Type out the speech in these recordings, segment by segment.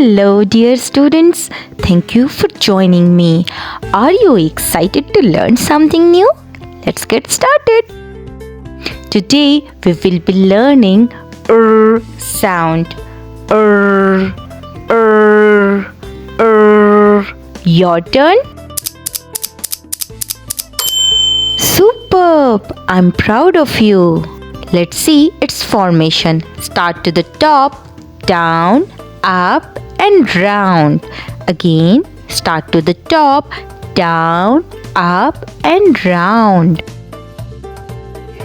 Hello dear students, thank you for joining me. Are you excited to learn something new? Let's get started. Today we will be learning sound. Your turn. Superb! I'm proud of you. Let's see its formation. Start to the top, down, up and round. Again, start to the top, down, up and round.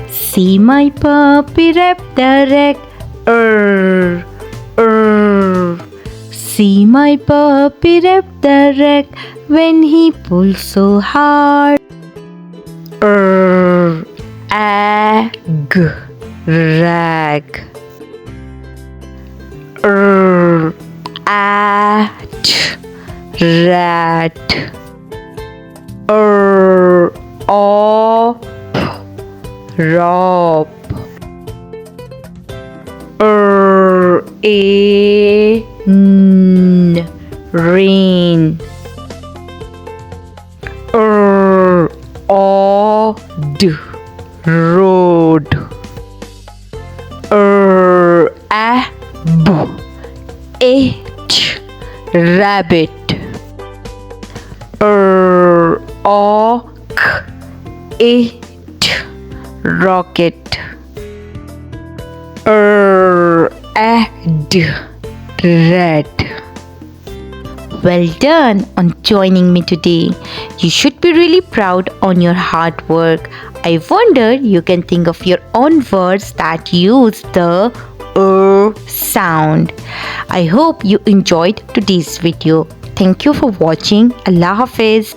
See my puppy wrap the rack. See my puppy wrap the rack when he pulls so hard. Ag, rag. At, rat. Op, rop. In, rain. Odd, road. Ab, it, rabbit. Ock, it, rocket. Ad, red. Well done on joining me today. You should be really proud on your hard work. I wonder you can think of your own words that use the sound. I hope you enjoyed today's video. Thank you for watching. Allah Hafiz.